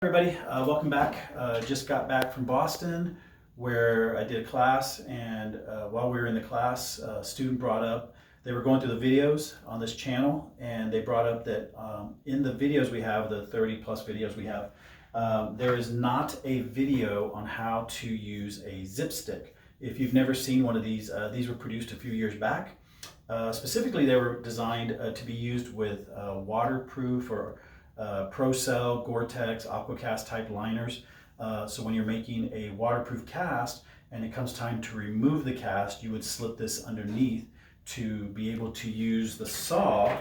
Everybody, welcome back. Just got back from Boston where I did a class, and while we were in the class, a student brought up, they were going through the videos on this channel, and they brought up that in the videos we have, the 30 plus videos we have, there is not a video on how to use a zip stick. If you've never seen one of these were produced a few years back. Specifically, they were designed to be used with waterproof or Pro-Cel, Gore-Tex, Aquacast type liners. So when you're making a waterproof cast and it comes time to remove the cast, you would slip this underneath to be able to use the saw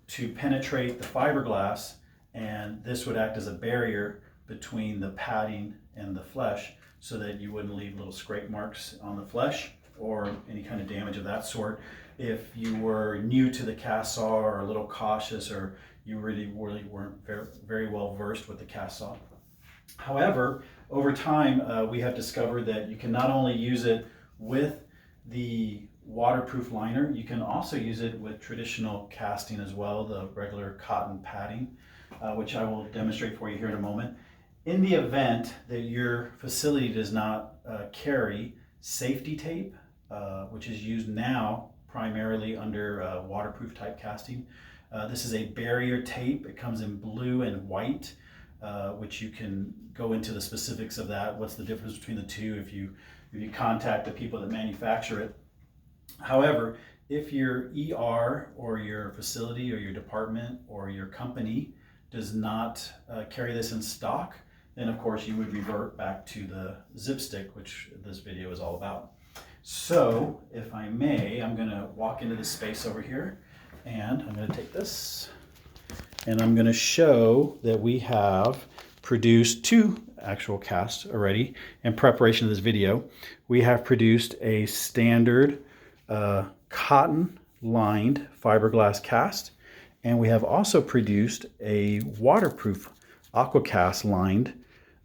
to penetrate the fiberglass, and this would act as a barrier between the padding and the flesh so that you wouldn't leave little scrape marks on the flesh or any kind of damage of that sort. If you were new to the cast saw or a little cautious, or you really weren't very well versed with the cast saw. However, over time, we have discovered that you can not only use it with the waterproof liner, you can also use it with traditional casting as well, the regular cotton padding, which I will demonstrate for you here in a moment. In the event that your facility does not carry safety tape, which is used now primarily under waterproof type casting, this is a barrier tape. It comes in blue and white, which you can go into the specifics of that. What's the difference between the two if you contact the people that manufacture it. However, if your ER or your facility or your department or your company does not carry this in stock, then of course you would revert back to the zip stick, which this video is all about. So if I may, I'm going to walk into this space over here, and I'm going to take this and I'm going to show that we have produced two actual casts already in preparation of this video. We have produced a standard cotton lined fiberglass cast, and we have also produced a waterproof Aquacast lined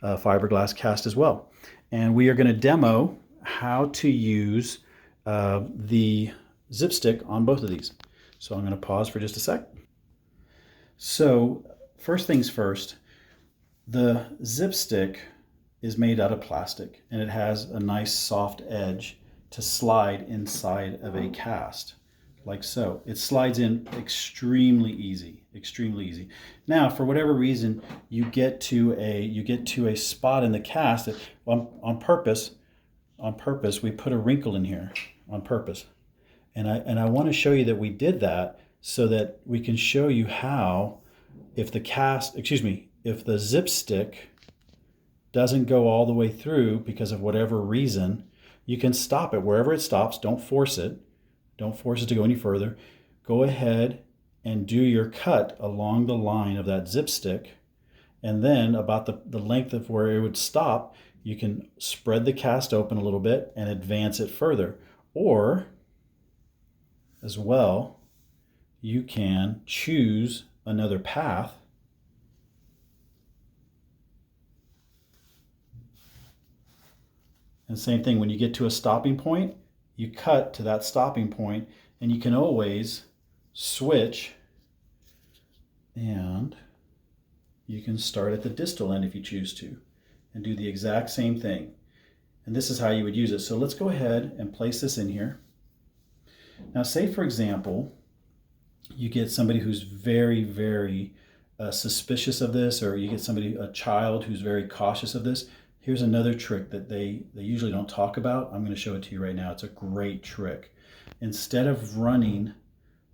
fiberglass cast as well. And we are going to demo how to use the zip stick on both of these. So I'm going to pause for just a sec. So first things first, the zip stick is made out of plastic, and it has a nice soft edge to slide inside of a cast, like so. It slides in extremely easy, extremely easy. Now, for whatever reason, you get to a spot in the cast that on purpose, we put a wrinkle in here on purpose. And I want to show you that we did that so that we can show you how, if the zip stick doesn't go all the way through because of whatever reason, you can stop it wherever it stops. Don't force it. Don't force it to go any further. Go ahead and do your cut along the line of that zip stick. And then about the length of where it would stop, you can spread the cast open a little bit and advance it further. Or, as well, you can choose another path and same thing, when you get to a stopping point, you cut to that stopping point, and you can always switch, and you can start at the distal end if you choose to and do the exact same thing. And this is how you would use it. So let's go ahead and place this in here. Now, say for example, you get somebody who's very, very suspicious of this, or you get a child who's very cautious of this. Here's another trick that they usually don't talk about. I'm going to show it to you right now. It's a great trick. Instead of running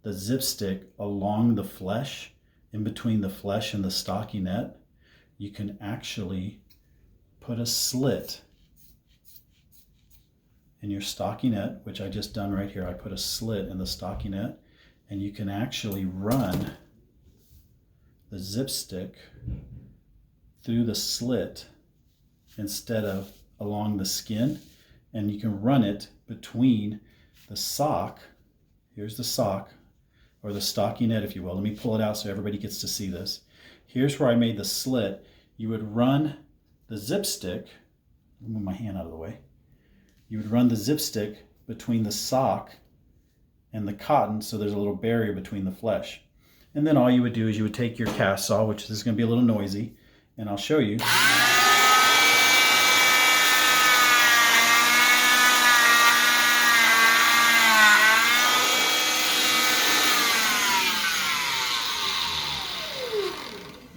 the zip stick along the flesh, in between the flesh and the stockinette, you can actually put a slit in your stockinette, which I just done right here. I put a slit in the stockinette, and you can actually run the zip stick through the slit instead of along the skin, and you can run it between the sock. Here's the sock, or the stockinette, if you will. Let me pull it out so everybody gets to see this. Here's where I made the slit. You would run the zip stick, move my hand out of the way. You would run the zip stick between the sock and the cotton, so there's a little barrier between the flesh. And then all you would do is you would take your cast saw, which is going to be a little noisy, and I'll show you.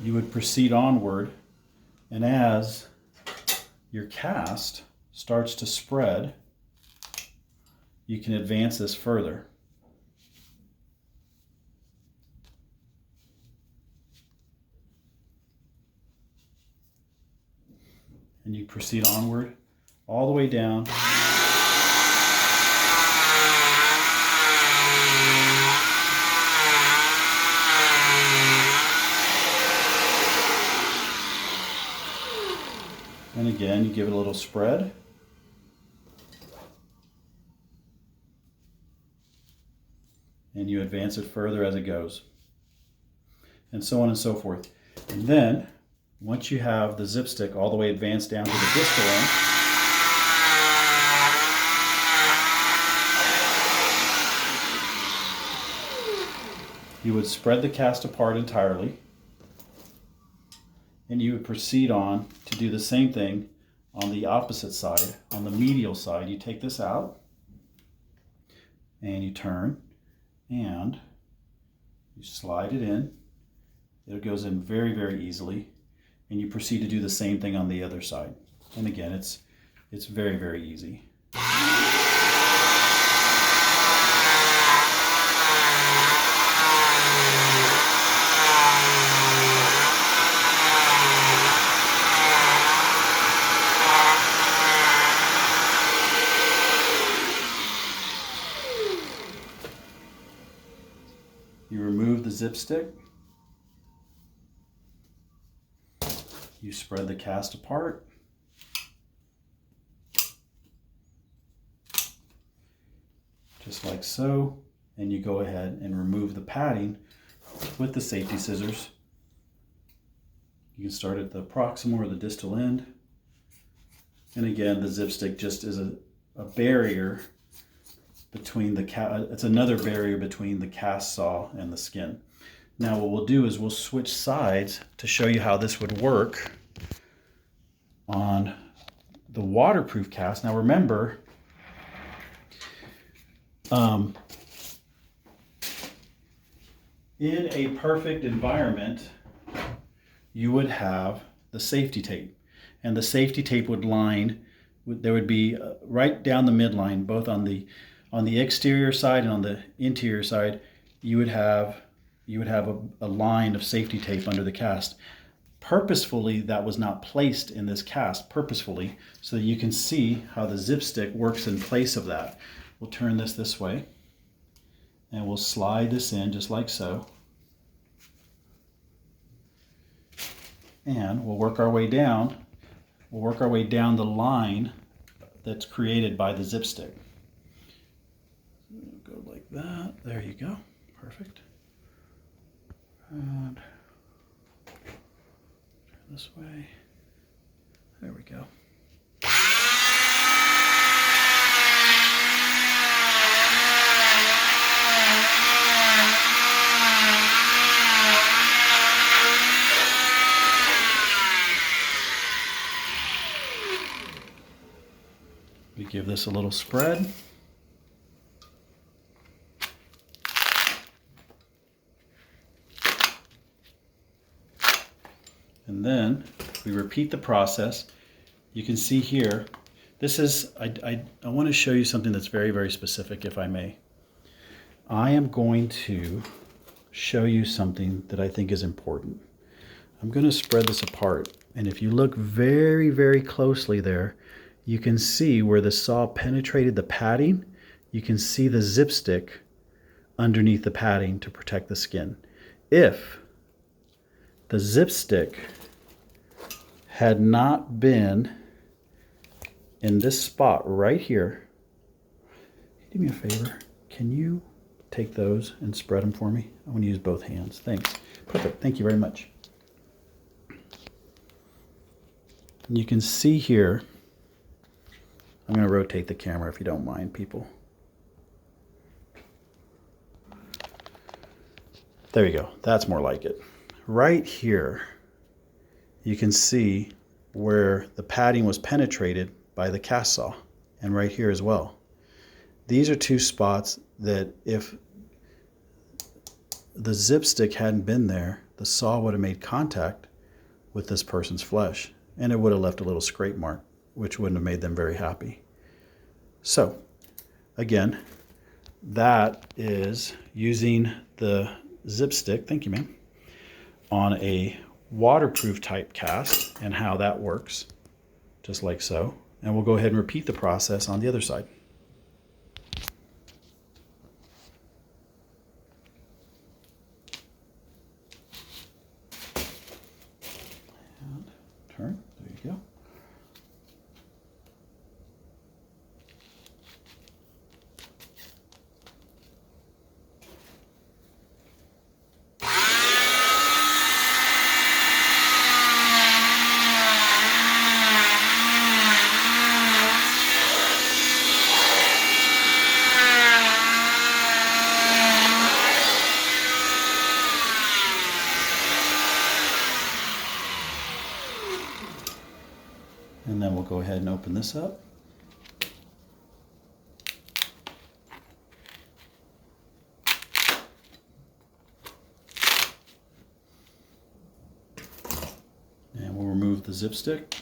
You would proceed onward, and as your cast starts to spread, you can advance this further. And you proceed onward all the way down. And again, you give it a little spread. And you advance it further as it goes. And so on and so forth. And then, once you have the zip stick all the way advanced down to the distal end, you would spread the cast apart entirely, and you would proceed on to do the same thing on the opposite side. On the medial side, you take this out, and you turn, and you slide it in. It goes in very, very easily. And you proceed to do the same thing on the other side. And again, it's very, very easy. You remove the zip stick. You spread the cast apart. Just like so. And you go ahead and remove the padding with the safety scissors. You can start at the proximal or the distal end. And again, the zip stick just is a barrier between it's another barrier between the cast saw and the skin. Now what we'll do is we'll switch sides to show you how this would work on the waterproof cast. Now remember, in a perfect environment, you would have the safety tape. And the safety tape would line, there would be right down the midline, both on the exterior side and on the interior side, you would have a line of safety tape under the cast. Purposefully, that was not placed in this cast, purposefully, so that you can see how the zip stick works in place of that. We'll turn this way, and we'll slide this in just like so. And we'll work our way down. We'll work our way down the line that's created by the zip stick. Go like that. There you go. Perfect. And turn this way. There we go. We give this a little spread. And then we repeat the process. You can see here, this is, I want to show you something that's very, very specific, if I may. I am going to show you something that I think is important. I'm going to spread this apart. And if you look very, very closely there, you can see where the saw penetrated the padding. You can see the zip stick underneath the padding to protect the skin. If the zip stick had not been in this spot right here, do me a favor, can you take those and spread them for me? I want to use both hands. Thanks. Perfect. Thank you very much. And you can see here, I'm going to rotate the camera if you don't mind, people. There you go. That's more like it. Right here you can see where the padding was penetrated by the cast saw, and right here as well. These are two spots that if the zip stick hadn't been there, the saw would have made contact with this person's flesh, and it would have left a little scrape mark, which wouldn't have made them very happy. So again, that is using the zip stick, thank you ma'am, on a waterproof type cast and how that works, just like so. And we'll go ahead and repeat the process on the other side. And turn, there you go. And then we'll go ahead and open this up. And we'll remove the zip stick.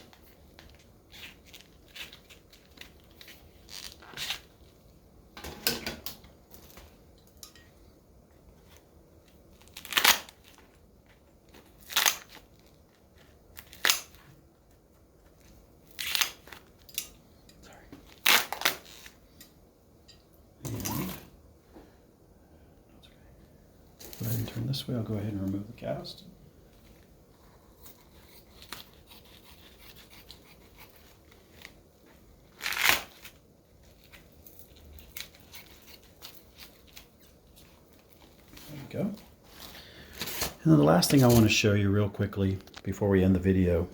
Go ahead and turn this way. I'll go ahead and remove the cast. There we go. And then the last thing I want to show you real quickly before we end the video,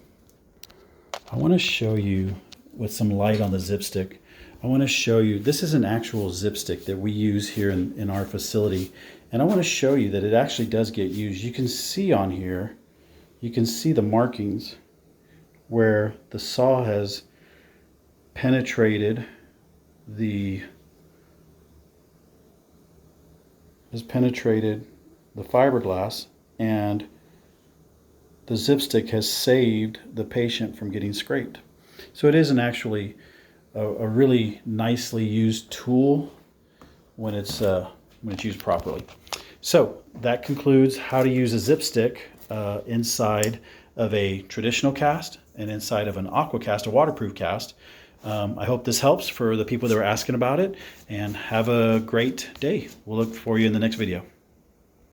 I want to show you with some light on the zip stick. I want to show you, this is an actual zip stick that we use here in our facility. And I want to show you that it actually does get used. You can see on here, you can see the markings where the saw has penetrated the fiberglass, and the zip stick has saved the patient from getting scraped. So it is actually a really nicely used tool when it's used properly. So that concludes how to use a zip stick inside of a traditional cast and inside of an aqua cast, a waterproof cast. I hope this helps for the people that were asking about it, and have a great day. We'll look for you in the next video.